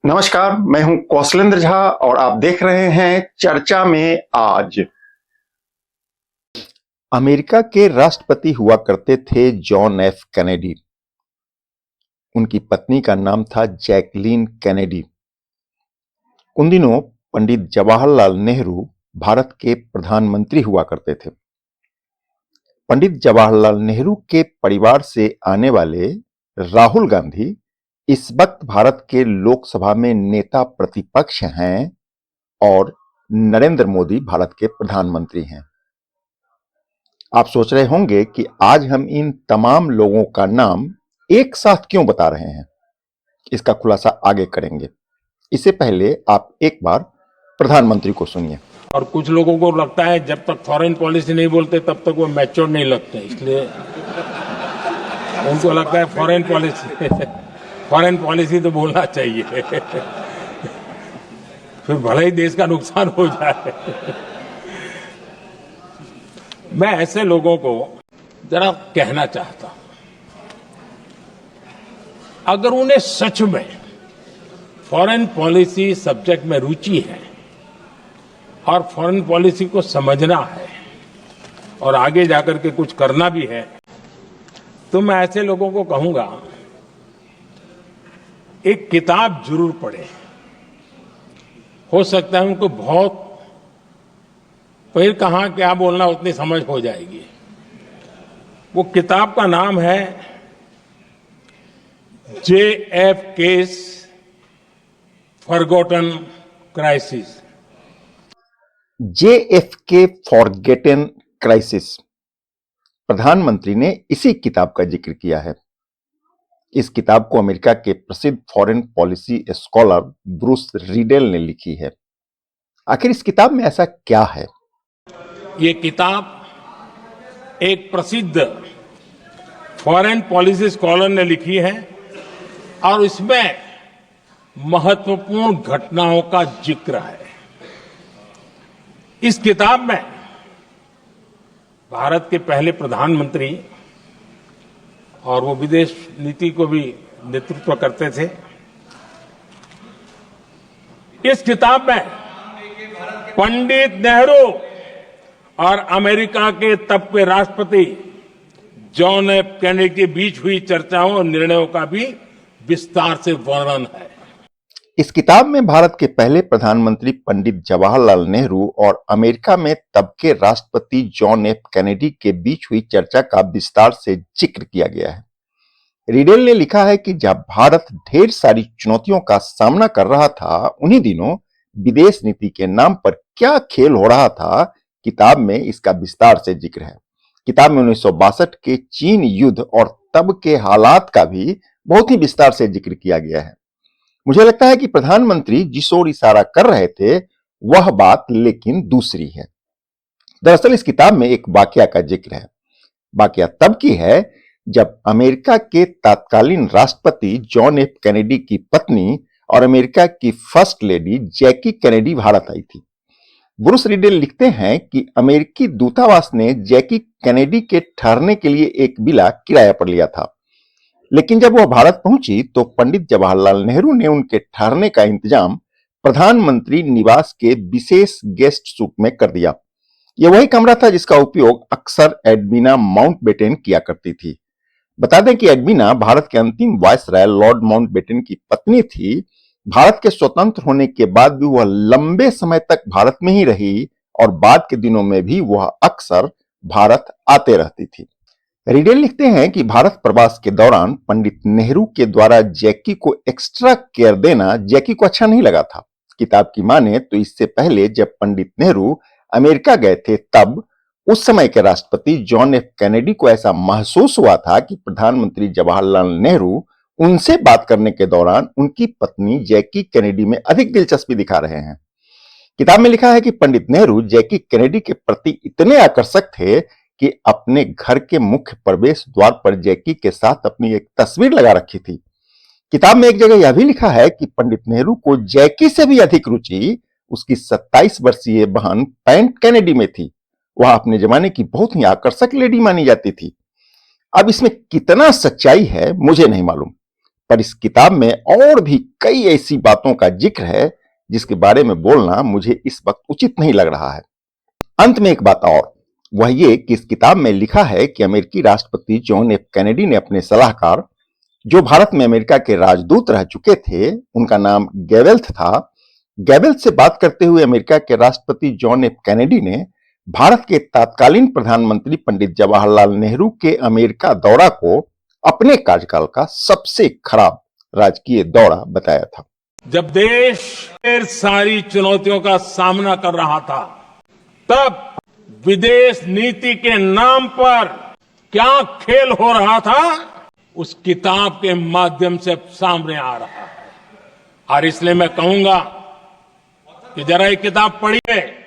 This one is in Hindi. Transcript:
नमस्कार, मैं हूं कौशलेंद्र झा और आप देख रहे हैं चर्चा में आज। अमेरिका के राष्ट्रपति हुआ करते थे जॉन एफ कैनेडी। उनकी पत्नी का नाम था जैकलीन कैनेडी। उन दिनों पंडित जवाहरलाल नेहरू भारत के प्रधानमंत्री हुआ करते थे। पंडित जवाहरलाल नेहरू के परिवार से आने वाले राहुल गांधी इस वक्त भारत के लोकसभा में नेता प्रतिपक्ष हैं और नरेंद्र मोदी भारत के प्रधानमंत्री हैं। आप सोच रहे होंगे कि आज हम इन तमाम लोगों का नाम एक साथ क्यों बता रहे हैं। इसका खुलासा आगे करेंगे। इससे पहले आप एक बार प्रधानमंत्री को सुनिए। और कुछ लोगों को लगता है जब तक फॉरेन पॉलिसी नहीं बोलते तब तक वो मैच्योर नहीं लगते, इसलिए उनको लगता है फॉरेन पॉलिसी तो बोलना चाहिए फिर भले ही देश का नुकसान हो जाए। मैं ऐसे लोगों को जरा कहना चाहता हूं, अगर उन्हें सच में फॉरेन पॉलिसी सब्जेक्ट में रुचि है और फॉरेन पॉलिसी को समझना है और आगे जाकर के कुछ करना भी है, तो मैं ऐसे लोगों को कहूंगा एक किताब जरूर पढ़ें। हो सकता है उनको बहुत फिर कहां क्या बोलना उतनी समझ हो जाएगी। वो किताब का नाम है JFK's forgotten crisis. JFK forgotten crisis, प्रधानमंत्री ने इसी किताब का जिक्र किया है। इस किताब को अमेरिका के प्रसिद्ध फॉरेन पॉलिसी स्कॉलर ब्रूस रीडेल ने लिखी है। आखिर इस किताब में ऐसा क्या है? ये किताब एक प्रसिद्ध फॉरेन पॉलिसी स्कॉलर ने लिखी है और इसमें महत्वपूर्ण घटनाओं का जिक्र है। इस किताब में भारत के पहले प्रधानमंत्री और वो विदेश नीति को भी नेतृत्व करते थे। इस किताब में पंडित नेहरू और अमेरिका के तब के राष्ट्रपति जॉन एफ कैनेडी के बीच हुई चर्चाओं और निर्णयों का भी विस्तार से वर्णन है। इस किताब में भारत के पहले प्रधानमंत्री पंडित जवाहरलाल नेहरू और अमेरिका में तब के राष्ट्रपति जॉन एफ कैनेडी के बीच हुई चर्चा का विस्तार से जिक्र किया गया है। रीडेल ने लिखा है कि जब भारत ढेर सारी चुनौतियों का सामना कर रहा था, उन्हीं दिनों विदेश नीति के नाम पर क्या खेल हो रहा था, किताब में इसका विस्तार से जिक्र है। किताब में 1962 के चीन युद्ध और तब के हालात का भी बहुत ही विस्तार से जिक्र किया गया है। मुझे लगता है कि प्रधानमंत्री जिस ओर इशारा कर रहे थे वह बात लेकिन दूसरी है। दरअसल इस किताब में एक वाकया का जिक्र है। वाकया तब की है जब अमेरिका के तत्कालीन राष्ट्रपति जॉन एफ कैनेडी की पत्नी और अमेरिका की फर्स्ट लेडी जैकी कैनेडी भारत आई थी। ब्रूस रीडेल लिखते हैं कि अमेरिकी दूतावास ने जैकी कैनेडी के ठहरने के लिए एक विला किराया पर लिया था, लेकिन जब वह भारत पहुंची तो पंडित जवाहरलाल नेहरू ने उनके ठहरने का इंतजाम प्रधानमंत्री निवास के विशेष गेस्ट सूट में कर दिया। यह वही कमरा था जिसका उपयोग अक्सर एडवीना माउंटबेटन किया करती थी। बता दें कि एडवीना भारत के अंतिम वायसराय लॉर्ड माउंटबेटन की पत्नी थी। भारत के स्वतंत्र होने के बाद भी वह लंबे समय तक भारत में ही रही और बाद के दिनों में भी वह अक्सर भारत आते रहती थी। रीडेल लिखते हैं कि भारत प्रवास के दौरान पंडित नेहरू के द्वारा जैकी को एक्स्ट्रा केयर देना जैकी को अच्छा नहीं लगा था। किताब की माने तो इससे पहले जब पंडित नेहरू अमेरिका गए थे, तब उस समय के राष्ट्रपति जॉन एफ कैनेडी को ऐसा महसूस हुआ था कि प्रधानमंत्री जवाहरलाल नेहरू उनसे बात करने के दौरान उनकी पत्नी जैकी कैनेडी में अधिक दिलचस्पी दिखा रहे हैं। किताब में लिखा है कि पंडित नेहरू जैकी कैनेडी के प्रति इतने आकर्षक थे कि अपने घर के मुख्य प्रवेश द्वार पर जैकी के साथ अपनी एक तस्वीर लगा रखी थी। किताब में एक जगह यह भी लिखा है कि पंडित नेहरू को जैकी से भी अधिक रुचि उसकी 27 वर्षीय बहन पैट कैनेडी में थी। वह अपने जमाने की बहुत ही आकर्षक लेडी मानी जाती थी। अब इसमें कितना सच्चाई है मुझे नहीं मालूम, पर इस किताब में और भी कई ऐसी बातों का जिक्र है जिसके बारे में बोलना मुझे इस वक्त उचित नहीं लग रहा है। अंत में एक बात और, वह ये कि इस किताब में लिखा है कि अमेरिकी राष्ट्रपति जॉन एफ कैनेडी ने अपने सलाहकार, जो भारत में अमेरिका के राजदूत रह चुके थे, उनका नाम गेवेल्थ था, गेवेल्थ से बात करते हुए अमेरिका के राष्ट्रपति जॉन एफ कैनेडी ने भारत के तत्कालीन प्रधानमंत्री पंडित जवाहरलाल नेहरू के अमेरिका दौरा को अपने कार्यकाल का सबसे खराब राजकीय दौरा बताया था। जब देश ढेर सारी चुनौतियों का सामना कर रहा था, तब विदेश नीति के नाम पर क्या खेल हो रहा था, उस किताब के माध्यम से सामने आ रहा है। और इसलिए मैं कहूंगा कि जरा ये किताब पढ़िए।